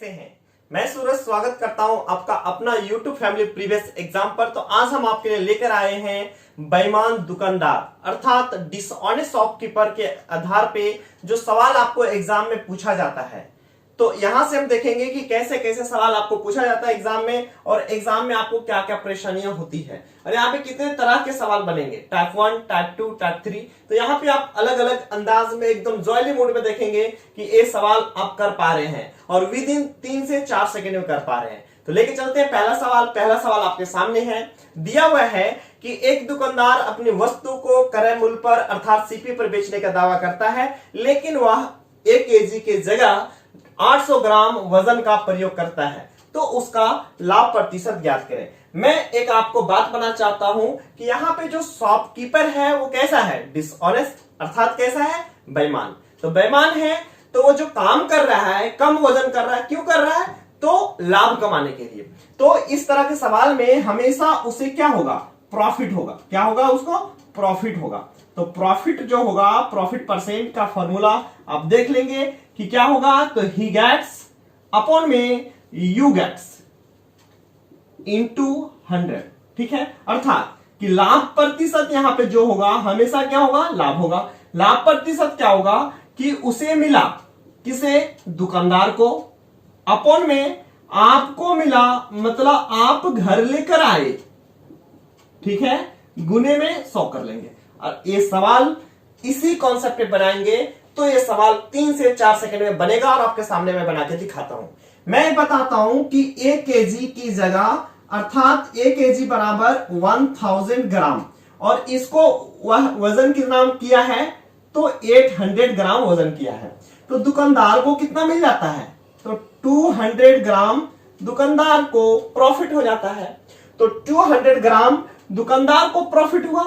कैसे हैं? मैं सूरज स्वागत करता हूं आपका अपना YouTube फैमिली प्रीवियस एग्जाम पर। तो आज हम आपके लिए लेकर आए हैं बेईमान दुकानदार अर्थात डिसऑनेस्ट शॉपकीपर के आधार पे जो सवाल आपको एग्जाम में पूछा जाता है। तो यहां से हम देखेंगे कि कैसे कैसे सवाल आपको पूछा जाता है एग्जाम में और एग्जाम में आपको क्या क्या परेशानियां होती है और यहाँ पे कितने तरह के सवाल बनेंगे, टाइप 1, टाइप 2, टाइप 3। तो यहाँ पे आप अलग अलग अंदाज में एकदम जॉयली मोड में देखेंगे कि ये सवाल आप कर पा रहे हैं और विद इन 3 से 4 सेकंड में कर पा रहे हैं। तो लेके चलते हैं पहला सवाल आपके सामने है। दिया हुआ है कि एक दुकानदार अपनी वस्तु को क्रय मूल्य पर अर्थात सीपी पर बेचने का दावा करता है, लेकिन वह 1 केजी के जगह 800 ग्राम वजन का प्रयोग करता है, तो उसका लाभ प्रतिशत ज्ञात करें। मैं एक आपको बात बताना चाहता हूं कि यहाँ पे जो शॉपकीपर है वो कैसा है, डिसऑनेस्ट अर्थात कैसा है, बेईमान। तो बेईमान है तो वो जो काम कर रहा है कम वजन कर रहा है, क्यों कर रहा है, तो लाभ कमाने के लिए। तो इस तरह के सवाल में हमेशा उसे क्या होगा, प्रॉफिट होगा। क्या होगा, उसको प्रॉफिट होगा। तो प्रॉफिट जो होगा, प्रॉफिट परसेंट का फॉर्मूला आप देख लेंगे कि क्या होगा, तो ही गेट्स अपॉन में यू गेट्स इनटू 100। ठीक है, अर्थात कि लाभ प्रतिशत यहां पे जो होगा हमेशा क्या होगा, लाभ होगा। लाभ प्रतिशत क्या होगा कि उसे मिला, किसे, दुकानदार को, अपॉन में आपको मिला, मतलब आप घर लेकर आए। ठीक है, गुने में 100 कर लेंगे और ये सवाल इसी कॉन्सेप्ट पे बनाएंगे। तो ये सवाल 3 से 4 सेकंड में बनेगा और आपके सामने मैं बना के दिखाता हूं। मैं बताता हूं कि 1 केजी की जगह अर्थात 1 केजी बराबर 1000 ग्राम और इसको वह वजन कितना किया है, तो 800 ग्राम वजन किया है। तो दुकानदार को कितना मिल जाता है, तो 200 ग्राम दुकानदार को प्रॉफिट हो जाता है। तो 200 ग्राम दुकानदार को प्रॉफिट हुआ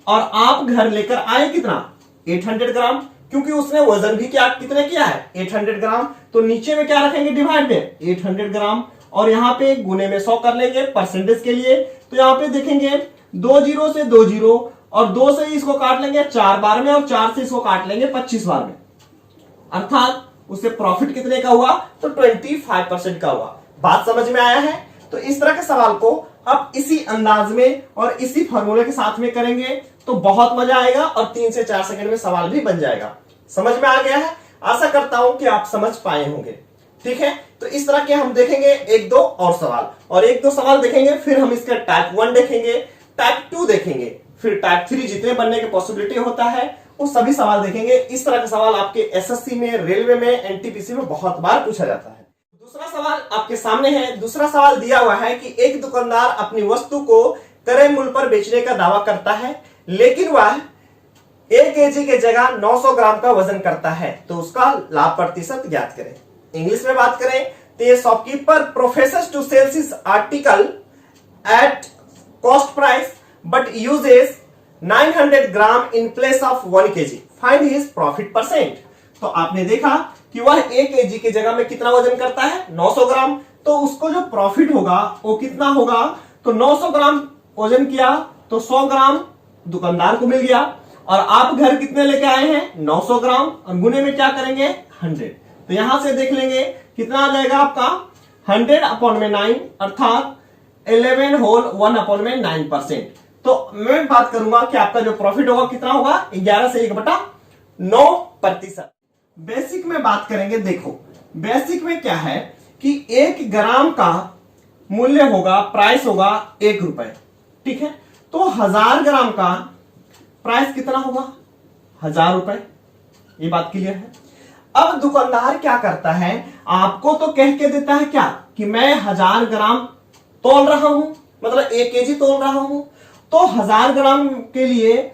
और आप घर लेकर आए कितना, 800 ग्राम, क्योंकि उसने वजन भी क्या कितने किया है, 800 ग्राम। तो नीचे में क्या रखेंगे, डिवाइड में 800 ग्राम और यहाँ पे गुने में 100 कर लेंगे परसेंटेज के लिए। तो यहाँ पे देखेंगे 2 जीरो से 2 जीरो और 2 से इसको काट लेंगे 4 बार में और 4 से इसको काट लेंगे 25 बार में, अर्थात उससे प्रॉफिट कितने का हुआ, तो 25% का हुआ। बात समझ में आया है? तो इस तरह के सवाल को आप इसी अंदाज में और इसी फॉर्मूले के साथ में करेंगे तो बहुत मजा आएगा और 3 से 4 सेकंड में सवाल भी बन जाएगा। समझ में आ गया है? आशा करता हूं कि आप समझ पाए होंगे। ठीक है, तो इस तरह के हम देखेंगे 1-2 और सवाल और 1-2 सवाल देखेंगे, फिर हम इसका टाइप 1 देखेंगे, टाइप 2 देखेंगे, फिर टाइप 3 जितने बनने की पॉसिबिलिटी होता है वो सभी सवाल देखेंगे। इस तरह के सवाल आपके एसएससी में, रेलवे में, एनटीपीसी में बहुत बार पूछा जाता है। दूसरा सवाल आपके सामने है। दूसरा सवाल दिया हुआ है कि एक दुकानदार अपनी वस्तु को क्रय मूल्य पर बेचने का दावा करता है, लेकिन वह 1 केजी के जगह 900 ग्राम का वजन करता है, तो उसका लाभ प्रतिशत ज्ञात करें। इंग्लिश में बात करें तो ये shopkeeper professes to sells his article at cost price but uses 900 gram in place of 1 KG, find his profit percent. तो आपने देखा कि वह 1 केजी की जगह में कितना वजन करता है, 900 ग्राम। तो उसको जो प्रॉफिट होगा वो कितना होगा, तो 900 ग्राम वजन किया तो 100 ग्राम दुकानदार को मिल गया और आप घर कितने लेके आए हैं, 900 ग्राम और गुने में क्या करेंगे, 100। तो यहां से देख लेंगे कितना आ जाएगा आपका 100 अपॉन में 9 अर्थात 11 होल 1 अपॉन में 9%। तो मैं बात करूंगा कि आपका जो प्रॉफिट होगा कितना होगा, 11 से 1/9%। बेसिक में बात करेंगे। देखो बेसिक में क्या है कि 1 ग्राम का मूल्य होगा, प्राइस होगा 1 रुपए। ठीक है, तो 1000 ग्राम का प्राइस कितना होगा, 1000 रुपए। ये बात क्लियर है? अब दुकानदार क्या करता है, आपको तो कह के देता है क्या कि मैं 1000 ग्राम तोल रहा हूं, मतलब 1 केजी तोल रहा हूं, तो 1000 ग्राम के लिए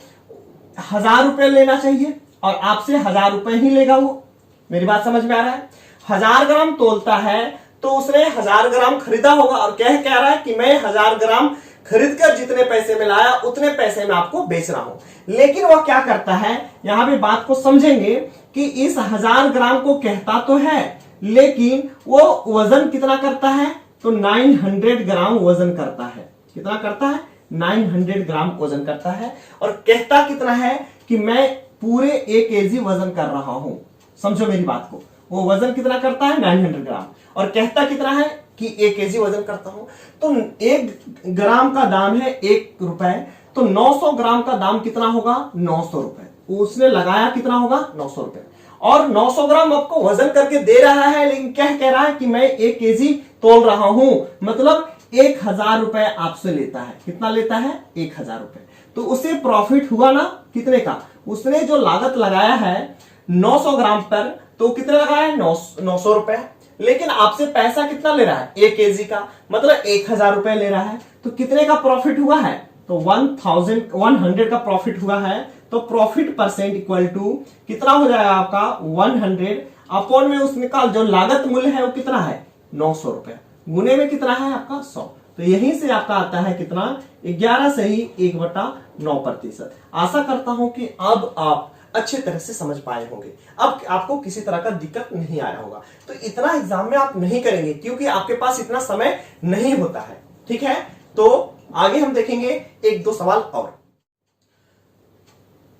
1000 रुपए लेना चाहिए और आपसे 1000 रुपए ही लेगा वो। मेरी बात समझ में आ रहा है? 1000 ग्राम तोलता है तो उसने 1000 ग्राम खरीदा होगा और कह रहा है कि मैं 1000 ग्राम खरीद कर जितने पैसे में लाया उतने पैसे में आपको बेच रहा हूं। लेकिन वह क्या करता है, यहां भी बात को समझेंगे कि इस 1000 ग्राम को कहता तो है, लेकिन वो वजन कितना करता है, तो 900 ग्राम वजन करता है। कितना करता है, 900 ग्राम वजन करता है और कहता कितना है कि मैं पूरे 1 केजी वजन कर रहा हूं। समझो मेरी बात को, वो वजन कितना करता है 900 ग्राम, और कहता कितना है कि 1 केजी वजन करता हूं। तो 1 ग्राम का दाम है 1 रुपए, तो 900 ग्राम का दाम कितना होगा 900 रुपए। उसने लगाया कितना होगा 900 रुपए, और 900 ग्राम आपको वजन करके दे रहा है, लेकिन क्या कह रहा है कि मैं 1 केजी तोल रहा हूं, मतलब 1000 रुपए आपसे लेता है। कितना लेता है 1000 रुपए। तो उसे प्रॉफिट हुआ ना कितने का, उसने जो लागत लगाया है 900 ग्राम पर, तो कितने लगाया है 900 रुपए, लेकिन आपसे पैसा कितना ले रहा है 1 केजी का, मतलब 1000 रुपए ले रहा है। तो कितने का प्रॉफिट हुआ है, तो 100 का प्रॉफिट हुआ है। तो प्रॉफिट परसेंट इक्वल टू कितना हो जाएगा आपका 100 अपॉन में उसमें का जो लागत मूल्य है वो कितना है 900 रुपए, गुने में कितना है आपका 100। तो यहीं से आपका आता है कितना 11 से ही 1/9%। आशा करता हूं कि अब आप अच्छे तरह से समझ पाए होंगे, अब आपको किसी तरह का दिक्कत नहीं आया होगा। तो इतना एग्जाम में आप नहीं करेंगे क्योंकि आपके पास इतना समय नहीं होता है। ठीक है, तो आगे हम देखेंगे 1-2 सवाल और।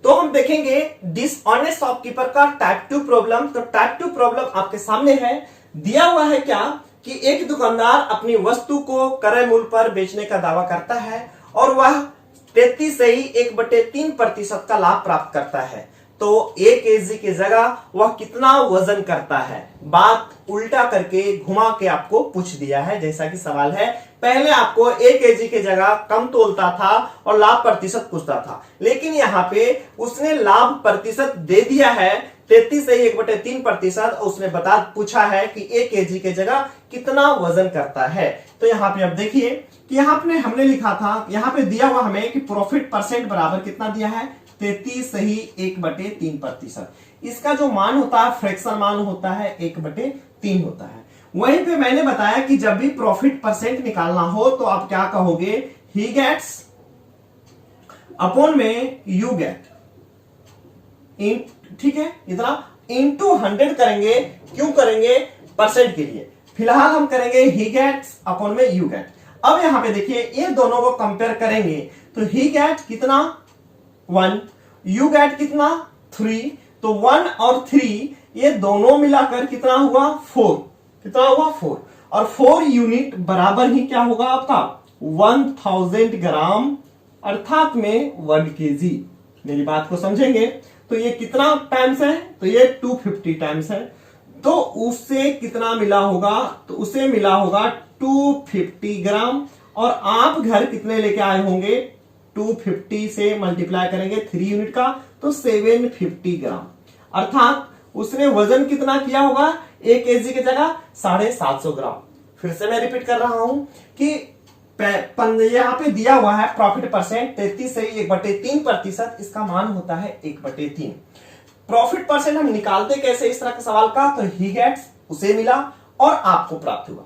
तो हम देखेंगे डिसऑनेस्ट शॉपकीपर का टाइप 2 प्रॉब्लम। तो टाइप 2 प्रॉब्लम आपके सामने है, दिया हुआ है क्या कि एक दुकानदार अपनी वस्तु को क्रय मूल्य पर बेचने का दावा करता है और वह 33 से ही 1/3% का लाभ प्राप्त करता है। तो 1 केजी की जगह वह कितना वजन करता है। बात उल्टा करके घुमा के आपको पूछ दिया है, जैसा कि सवाल है। पहले आपको 1 केजी की जगह कम तोलता था और लाभ प्रतिशत पूछता था, लेकिन यहाँ पे उसने लाभ प्रतिशत दे दिया है 33 से 1/3%। उसने पूछा है कि 1 केजी की जगह कितना वजन करता है। तो यहाँ पे अब देखिए कि यहाँ पे हमने लिखा था, यहाँ पे दिया हुआ हमें कि प्रॉफिट परसेंट बराबर कितना दिया है 33 से ही 1/3%। इसका जो मान होता है फ्रैक्शन मान होता है 1/3 होता है। वहीं पे मैंने बताया कि जब भी प्रॉफिट परसेंट निकालना हो तो आप क्या कहोगे, ही गेट्स अपॉन में यू गेट, ठीक है, इतना इंटू 100 करेंगे। क्यों करेंगे, परसेंट के लिए। फिलहाल हम करेंगे ही गेट्स अपॉन में यू गेट। अब यहां पे देखिए ये दोनों को कंपेयर करेंगे तो ही गेट कितना 1, यू गेट कितना 3। तो 1 और 3 ये दोनों मिलाकर कितना हुआ 4, कितना हुआ 4, और 4 यूनिट बराबर ही क्या होगा आपका 1000 ग्राम, अर्थात में 1 केजी। मेरी बात को समझेंगे तो ये कितना टाइम्स है, तो ये 250 टाइम्स है। तो उससे कितना मिला होगा, तो उसे मिला होगा 250 ग्राम, और आप घर कितने लेके आए होंगे 250 से मल्टीप्लाई करेंगे 3 यूनिट का तो 750 ग्राम, अर्थात उसने वजन कितना किया होगा 1 केजी की जगह 750 ग्राम। फिर से मैं रिपीट कर रहा हूं कि यहाँ पे दिया हुआ है प्रॉफिट परसेंट 33 से 1/3%, इसका मान होता है 1/3। प्रॉफिट परसेंट हम निकालते कैसे इस तरह के सवाल का, तो ही गेट्स उसे मिला और आपको प्राप्त हुआ।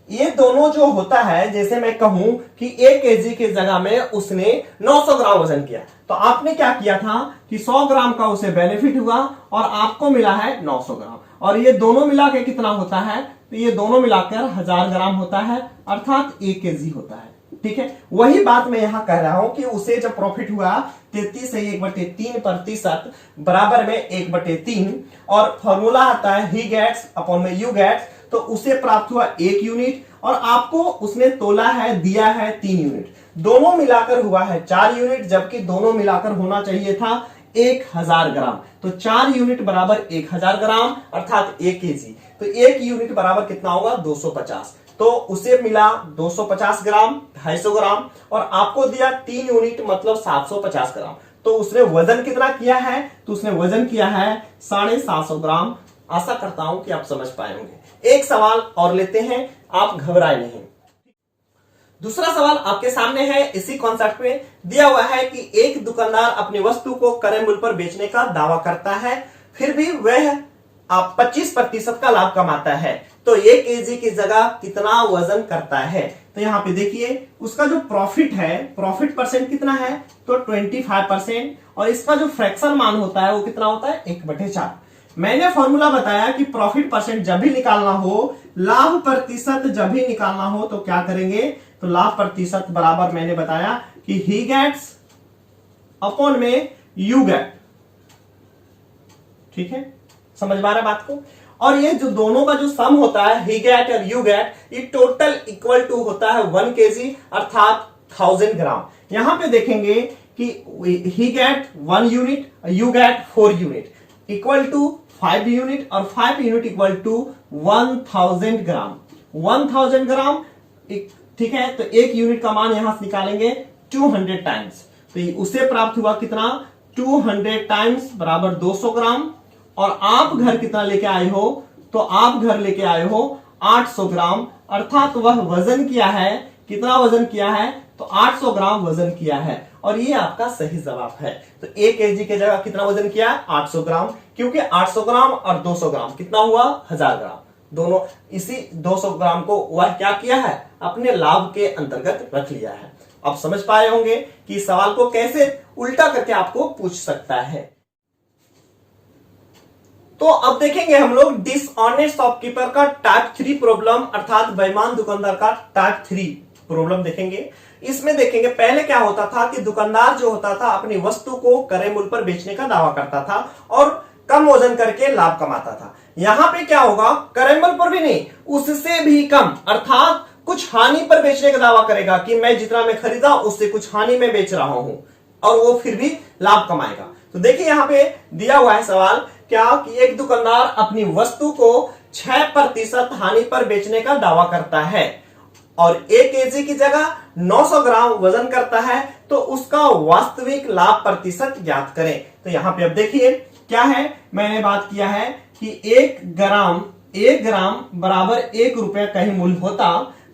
ये दोनों जो होता है, जैसे मैं कहूं कि 1 केजी की जगह में उसने 900 ग्राम वजन किया, तो आपने क्या किया था कि 100 ग्राम का उसे बेनिफिट हुआ और आपको मिला है 900 ग्राम, और ये दोनों मिला के कितना होता है, तो ये दोनों मिलाकर 1000 ग्राम होता है, अर्थात 1 केजी होता है। ठीक है, वही बात मैं यहां कह रहा हूं कि उसे जब प्रॉफिट हुआ 33 से 1/3% बराबर में 1/3, और फॉर्मूला आता है ही गेट्स अपॉन में यू गेट्स, तो उसे प्राप्त हुआ 1 यूनिट, और आपको उसने तोला है दिया है 3 यूनिट, दोनों मिलाकर हुआ है 4 यूनिट, जबकि दोनों मिलाकर होना चाहिए था 1000 ग्राम। तो 4 यूनिट बराबर 1000 ग्राम, अर्थात 1 केजी। तो 1 यूनिट बराबर कितना होगा 250। तो उसे मिला 250 ग्राम, 250 ग्राम, और आपको दिया 3 यूनिट मतलब 750 ग्राम। तो उसने वजन कितना किया है, तो उसने वजन किया है 750 ग्राम। आशा करता हूं कि आप समझ पाए होंगे। एक सवाल और लेते हैं, आप घबराए नहीं। दूसरा सवाल आपके सामने है, इसी कॉन्सेप्ट में दिया हुआ है कि एक दुकानदार अपनी वस्तु को क्रय मूल्य पर बेचने का दावा करता है, फिर भी वह 25% का लाभ कमाता है। तो 1 केजी की जगह कितना वजन करता है। तो यहां पे देखिए उसका जो प्रॉफिट है, प्रॉफिट परसेंट कितना है, तो 25%, और इसका जो फ्रैक्शन मान होता है वो कितना होता है 1/4। मैंने फॉर्मूला बताया कि प्रॉफिट परसेंट जब भी निकालना हो, लाभ प्रतिशत जब भी निकालना हो, तो क्या करेंगे, तो लाभ प्रतिशत बराबर मैंने बताया कि ही गेट्स अपॉन में यू गेट। ठीक है, समझ पा रहे बात को। और ये जो दोनों का जो सम होता है ही गैट और यू गैट, ये टोटल इक्वल टू होता है 1 kg अर्थात 1000 ग्राम। यहां पे देखेंगे कि he get 1 unit, you get 4 unit equal to 5 unit और 5 unit equal to 1000 gram. 1000 gram ठीक है, तो एक यूनिट का मान यहां से निकालेंगे 200 टाइम्स, तो उसे प्राप्त हुआ कितना 200 टाइम्स बराबर 200 ग्राम। और आप घर कितना लेके आए हो, तो आप घर लेके आए हो 800 ग्राम, अर्थात वह वजन किया है, कितना वजन किया है, तो 800 ग्राम वजन किया है। और ये आपका सही जवाब है। तो 1 kg के जगह कितना वजन किया है 800 ग्राम, क्योंकि 800 ग्राम और 200 ग्राम कितना हुआ 1000 ग्राम, दोनों इसी 200 ग्राम को वह क्या किया है अपने लाभ के अंतर्गत रख लिया है। अब समझ पाए होंगे कि सवाल को कैसे उल्टा करके आपको पूछ सकता है। तो अब देखेंगे हम लोग डिसऑनेस्ट शॉपकीपर का टाइप 3 प्रॉब्लम, अर्थात बेईमान दुकानदार का टाइप 3 प्रॉब्लम देखेंगे। इसमें देखेंगे पहले क्या होता था कि दुकानदार जो होता था अपनी वस्तु को क्रय मूल्य पर बेचने का दावा करता था और कम वजन करके लाभ कमाता था। यहां पे क्या होगा क्रय मूल्य पर भी नहीं, उससे भी कम, अर्थात कुछ हानि पर बेचने का दावा करेगा कि मैं जितना में खरीदा उससे कुछ हानि में बेच रहा हूं, और वो फिर भी लाभ कमाएगा। तो देखिए यहां पे दिया हुआ है सवाल क्या कि एक दुकानदार अपनी वस्तु को 6% हानि पर बेचने का दावा करता है और 1 kg की जगह 900 ग्राम वजन करता है, तो उसका वास्तविक लाभ प्रतिशत ज्ञात करें। तो यहां पे अब देखिए क्या है, मैंने बात किया है कि 1 ग्राम बराबर 1 रुपया कहीं मूल्य होता,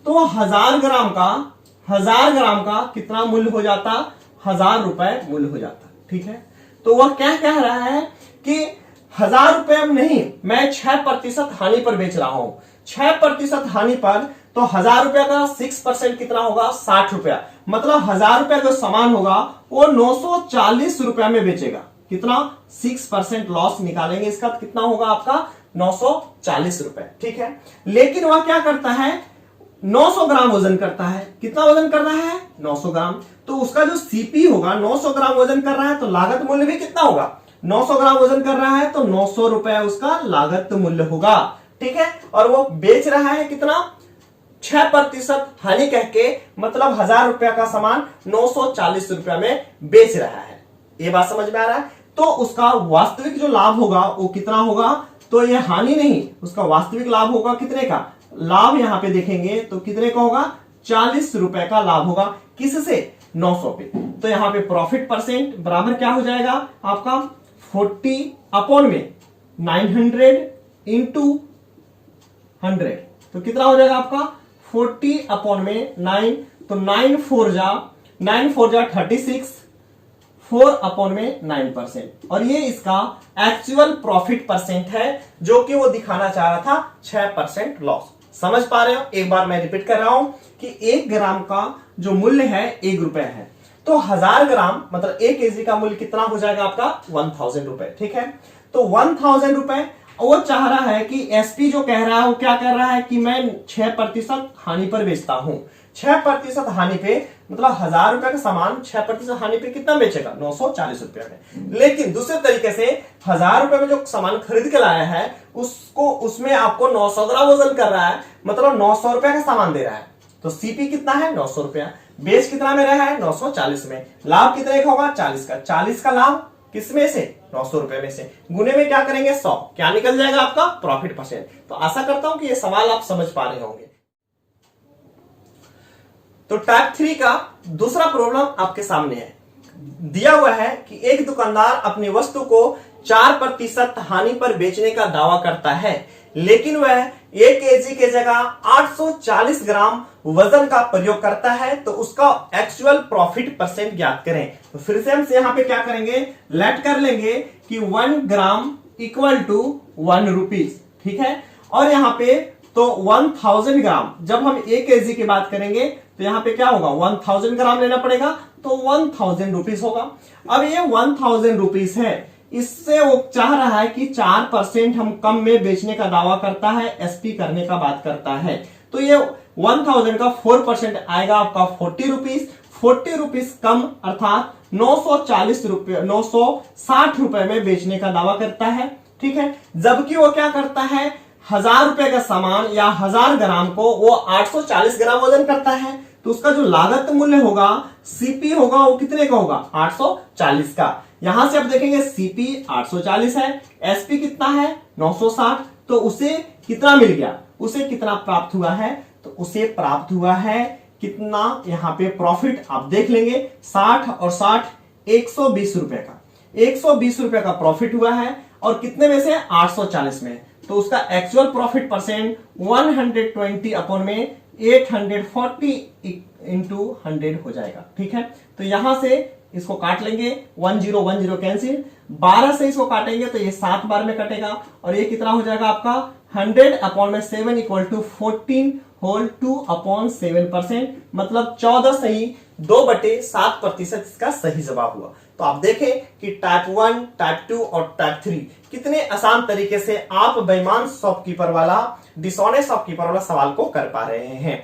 तो 1000 ग्राम का कितना मूल्य हो जाता 1000 रुपए मूल्य हो जाता। ठीक है, तो वह क्या कह रहा है कि 1000 रुपए नहीं, मैं 6% हानि पर बेच रहा हूं। 6% हानि पर तो 1000 रुपया का 6% कितना होगा 60 रुपया, मतलब 1000 रुपया जो सामान होगा वो 940 रुपया में बेचेगा। कितना 6% लॉस निकालेंगे, इसका कितना होगा आपका 940 रुपए। ठीक है, लेकिन वह क्या करता है 900 ग्राम वजन करता है। कितना वजन कर रहा है 900 ग्राम, तो उसका जो सीपी होगा 900 ग्राम वजन कर रहा है, तो लागत मूल्य भी कितना होगा 900 ग्राम वजन कर रहा है तो 900 रुपया उसका लागत मूल्य होगा। ठीक है, और वो बेच रहा है कितना 6% हानि कह के, मतलब 1000 रुपया का सामान 940 रुपया में बेच रहा है। ये बात समझ में आ रहा है। तो उसका वास्तविक जो लाभ होगा वो कितना होगा, तो ये हानि नहीं, उसका वास्तविक लाभ होगा कितने का, लाभ यहां पे देखेंगे तो कितने का होगा 40 रुपए का लाभ होगा। किससे 900 पे, तो यहां पे प्रॉफिट परसेंट बराबर क्या हो जाएगा आपका 40 अपॉन में 900 इंटू 100, तो कितना हो जाएगा आपका 40 अपॉन में 9, तो 9 4 जा 36, 4 अपॉन में 9%, और ये इसका एक्चुअल प्रॉफिट परसेंट है जो कि वो दिखाना चाह रहा था 6% लॉस। समझ पा रहे हो, एक बार मैं रिपीट कर रहा हूं कि 1 ग्राम का जो मूल्य है 1 रुपए है, तो 1000 ग्राम मतलब 1 kg का मूल्य कितना हो जाएगा आपका 1000 रुपए। ठीक है, तो 1000 रुपए वो चाह रहा है कि एसपी जो कह रहा है वो क्या कर रहा है कि मैं 6% हानि पर बेचता हूं। 6% हानि पे मतलब 1000 रुपए का सामान 6% हानि पे कितना बेचेगा 940 रुपए में। लेकिन दूसरे तरीके से 1000 रुपए में जो सामान खरीद के लाया है उसको उसमें आपको 900 ग्राम वजन कर रहा है, मतलब 900 रुपए का सामान दे रहा है, तो सीपी कितना है 900 रुपया, बेच कितना में रहा है 940 में, लाभ कितने का होगा 40 का। 40 का लाभ किस में से 900 रुपए में से, गुने में क्या करेंगे 100, क्या निकल जाएगा आपका प्रॉफिट परसेंट। तो आशा करता हूं कि ये सवाल आप समझ पा रहे होंगे। तो टाइप 3 का दूसरा प्रॉब्लम आपके सामने है। दिया हुआ है कि एक दुकानदार अपनी वस्तु को 4% हानि पर बेचने का दावा करता है, लेकिन वह 1 kg के जगह 840 ग्राम वजन का प्रयोग करता है, तो उसका एक्चुअल प्रॉफिट परसेंट ज्ञात करें। तो फिर से हम यहाँ पे क्या करेंगे लेट कर लेंगे कि 1 ग्राम इक्वल टू 1 रुपीज। ठीक है, और यहाँ पे तो 1000 ग्राम, जब हम 1 kg की बात करेंगे तो यहाँ पे क्या होगा 1000 ग्राम लेना पड़ेगा, तो 1000 रुपीज होगा। अब ये 1000 रुपीज है, इससे वो चाह रहा है कि 4% हम कम में बेचने का दावा करता है, एसपी करने का बात करता है, तो ये 1000 का 4% आएगा आपका 40 रुपीज। 40 रुपीज कम अर्थात 940 रुपये 960 रुपए में बेचने का दावा करता है। ठीक है। जबकि वो क्या करता है, 1000 रुपए का सामान या 1000 ग्राम को वो 840 ग्राम वजन करता है, तो उसका जो लागत मूल्य होगा सीपी होगा वो कितने का होगा, 840 का। यहां से आप देखेंगे सीपी 840 है, एसपी कितना है 960, तो उसे कितना मिल गया, उसे कितना प्राप्त हुआ है, तो उसे प्राप्त हुआ है कितना, यहां पे प्रॉफिट आप देख लेंगे 60 और 60 120 रुपए का, 120 रुपए का प्रॉफिट हुआ है। और कितने में से, 840 में, तो उसका एक्चुअल प्रॉफिट परसेंट 120 अपॉन में 840 इंटू 100 हो जाएगा, ठीक है। तो यहां से इसको काट लेंगे, 1010 कैंसिल, 12 से इसको काटेंगे तो ये 7 बार में कटेगा, और ये कितना हो जाएगा आपका 100 अपॉन में 7 इक्वल टू 14 होल 2 अपॉन 7%, मतलब 14 सही 2/7% इसका सही जवाब हुआ। तो आप देखें कि टाइप 1, टाइप 2 और टाइप 3 कितने आसान तरीके से आप बेईमान शॉपकीपर वाला, डिसऑनेस्ट शॉपकीपर वाला सवाल को कर पा रहे हैं।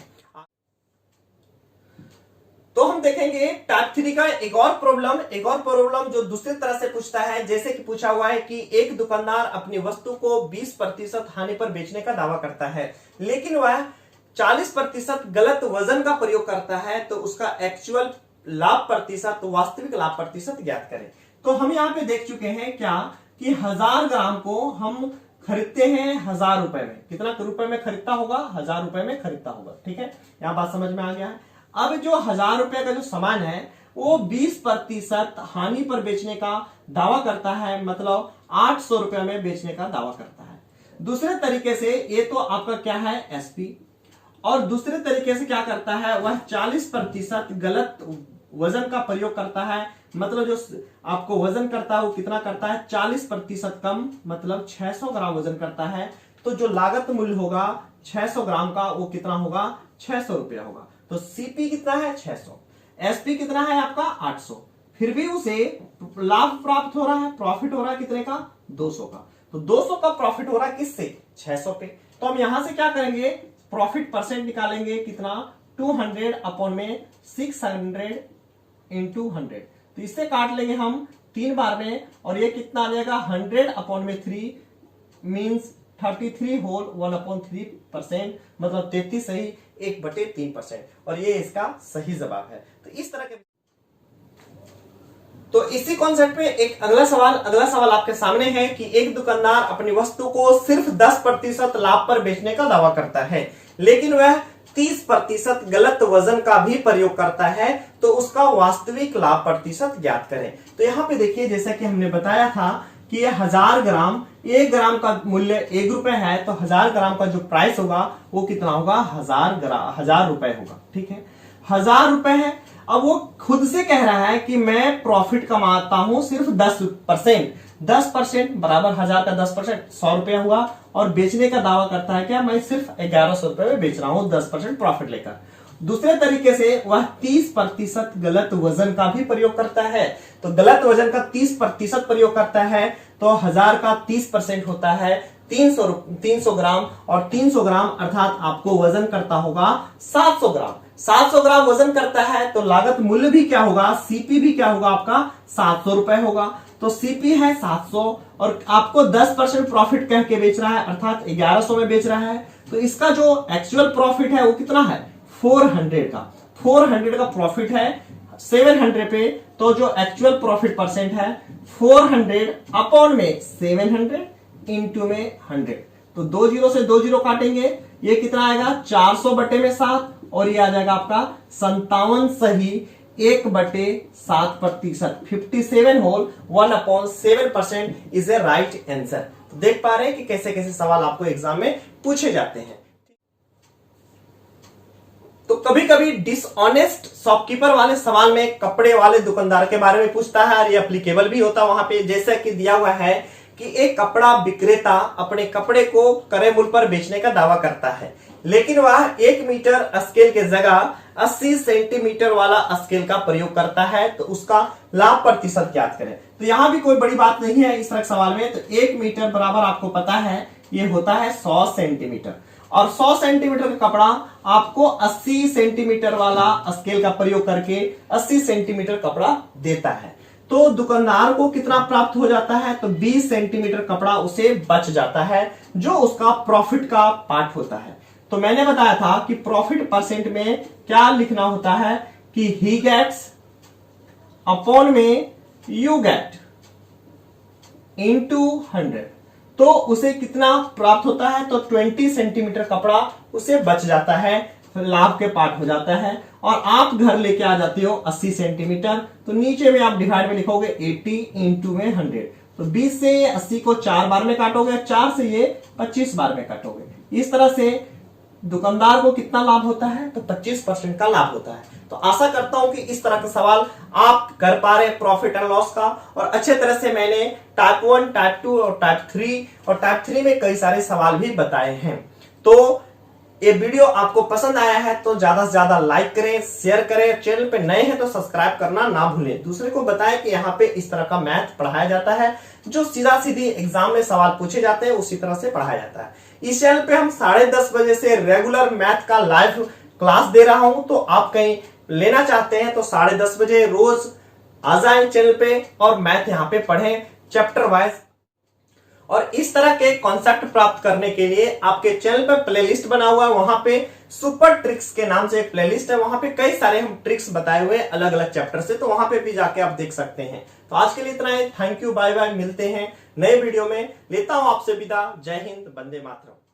तो हम देखेंगे टाइप 3 का एक और प्रॉब्लम जो दूसरी तरह से पूछता है। जैसे कि पूछा हुआ है कि एक दुकानदार अपनी वस्तु को 20% हानि पर बेचने का दावा करता है, लेकिन वह 40% गलत वजन का प्रयोग करता है, तो उसका एक्चुअल लाभ प्रतिशत, वास्तविक लाभ प्रतिशत ज्ञात करें। तो हम यहां पे देख चुके हैं क्या कि 1000 ग्राम को हम खरीदते हैं 1000 रुपए में, कितना रुपए में खरीदता होगा, 1000 रुपए में खरीदता होगा, ठीक है। यहां बात समझ में आ गया है। अब जो 1000 रुपए का जो सामान है वो 20% हानि पर बेचने का दावा करता है, मतलब 800 रुपए में बेचने का दावा करता है। दूसरे तरीके से ये तो आपका क्या है एसपी, और दूसरे तरीके से क्या करता है, वह 40% गलत वजन का प्रयोग करता है, मतलब जो आपको वजन करता है वो कितना करता है, 40% कम, मतलब 600 ग्राम वजन करता है। तो जो लागत मूल्य होगा 600 ग्राम का वो कितना होगा, 600 रुपया होगा। तो सीपी कितना है 600, एसपी कितना है आपका 800, फिर भी उसे लाभ प्राप्त हो रहा है, प्रॉफिट हो रहा है कितने का, 200 का। तो 200 का प्रॉफिट हो रहा है किससे, 600 पे। तो हम यहां से क्या करेंगे, प्रॉफिट परसेंट निकालेंगे कितना, 200 अपॉन में 600 इंटू 100, तो इससे काट लेंगे हम 3 बार में, और ये कितना आ जाएगा 100 अपॉन में 3 मीन्स 33 होल 1/3%, मतलब 33 सही 1/3%, और ये इसका सही जवाब है। तो इस तरह के, तो इसी कॉन्सेप्ट पे एक अगला सवाल आपके सामने है कि एक दुकानदार अपनी वस्तु को सिर्फ 10% लाभ पर बेचने का दावा करता है, लेकिन वह 30% गलत वजन का भी प्रयोग करता है, तो उसका वास्तविक लाभ प्रतिशत ज्ञात करें। तो यहाँ पे देखिए, जैसा कि हमने बताया था कि ये 1000 ग्राम, 1 ग्राम का मूल्य 1 रुपए है, तो 1000 ग्राम का जो प्राइस होगा वो कितना होगा, 1000 रुपए होगा, ठीक है। 1000 रुपए है। अब वो खुद से कह रहा है कि मैं प्रॉफिट कमाता हूं सिर्फ 10%, 10% बराबर 1000 का 10% 100 रुपया हुआ, और बेचने का दावा करता है क्या, मैं सिर्फ 1100 रुपए में बेच रहा हूं 10% प्रॉफिट लेकर। दूसरे तरीके से वह 30% गलत वजन का भी प्रयोग करता है, तो गलत वजन का 30% प्रयोग करता है, तो 1000 का 30% होता है 300 ग्राम, और 300 ग्राम अर्थात आपको वजन करता होगा 700 ग्राम। 700 ग्राम वजन करता है, तो लागत मूल्य भी क्या होगा, सीपी भी क्या होगा आपका 700 रुपए होगा। तो सीपी है 700, और आपको 10% प्रॉफिट कह के बेच रहा है, अर्थात 1100 में बेच रहा है, तो इसका जो एक्चुअल प्रॉफिट है वो कितना है, 400 का। 400 का प्रॉफिट है 700 पे, तो जो एक्चुअल प्रॉफिट परसेंट है 400 अपॉन में 700 इंटू में 100, तो 2 जीरो से 2 जीरो काटेंगे, ये कितना आएगा 400 बटे में 7, और ये आ जाएगा आपका 57 सही 1/7%, 57 whole 1/7% is a right answer. तो देख पा रहे हैं कि कैसे कैसे सवाल आपको एग्जाम में पूछे जाते हैं। तो कभी कभी डिसऑनेस्ट शॉपकीपर वाले सवाल में कपड़े वाले दुकानदार के बारे में पूछता है, और ये एप्लीकेबल भी होता है वहां पे। जैसा कि दिया हुआ है कि एक कपड़ा विक्रेता अपने कपड़े को क्रय मूल्य पर बेचने का दावा करता है, लेकिन वह 1 मीटर स्केल के जगह 80 सेंटीमीटर वाला स्केल का प्रयोग करता है, तो उसका लाभ प्रतिशत ज्ञात करें। तो यहां भी कोई बड़ी बात नहीं है इस तरह सवाल में। तो 1 मीटर बराबर आपको पता है ये होता है 100 सेंटीमीटर, और 100 सेंटीमीटर का कपड़ा आपको 80 सेंटीमीटर वाला स्केल का प्रयोग करके 80 सेंटीमीटर कपड़ा देता है। तो दुकानदार को कितना प्राप्त हो जाता है, तो 20 सेंटीमीटर कपड़ा उसे बच जाता है, जो उसका प्रॉफिट का पार्ट होता है। तो मैंने बताया था कि प्रॉफिट परसेंट में क्या लिखना होता है कि ही गेट्स अपॉन में यू गेट इनटू 100। तो उसे कितना प्राप्त होता है, तो 20 सेंटीमीटर कपड़ा उसे बच जाता है, लाभ के पार्ट हो जाता है। और आप घर लेके आ जाते हो 80 सेंटीमीटर, तो नीचे में आप डिवाइड में लिखोगे 80 इंटू में 100। तो 20 से 80 को 4 बार में काटोगे, 4 से ये 25 बार में काटोगे। इस तरह से दुकानदार को कितना लाभ होता है, तो 25% का लाभ होता है। तो आशा करता हूं कि इस तरह का सवाल आप कर पा रहे प्रॉफिट एंड लॉस का। और अच्छे तरह से मैंने टाइप 1, टाइप 2 और टाइप 3 में कई सारे सवाल भी बताए हैं। तो ये वीडियो आपको पसंद आया है तो ज्यादा से ज्यादा लाइक करें, शेयर करें, चैनल पे नए हैं तो सब्सक्राइब करना ना भूलें। दूसरे को बताएं कि यहाँ पे इस तरह का मैथ पढ़ाया जाता है, जो सीधा सीधी एग्जाम में सवाल पूछे जाते हैं उसी तरह से पढ़ाया जाता है। इस चैनल पे हम 10:30 बजे से रेगुलर मैथ का लाइव क्लास दे रहा हूं, तो आप कहीं लेना चाहते हैं तो 10:30 बजे रोज आ जाए चैनल पे और मैथ यहाँ पे पढ़ें चैप्टर वाइज। और इस तरह के कॉन्सेप्ट प्राप्त करने के लिए आपके चैनल पर प्लेलिस्ट बना हुआ है, वहां पे सुपर ट्रिक्स के नाम से एक प्लेलिस्ट है, वहां पे कई सारे हम ट्रिक्स बताए हुए अलग अलग चैप्टर से, तो वहां पे भी जाके आप देख सकते हैं। तो आज के लिए इतना ही, थैंक यू, बाय बाय, मिलते हैं नए वीडियो में। लेता हूं आपसे विदा, जय हिंद, वंदे मातरम।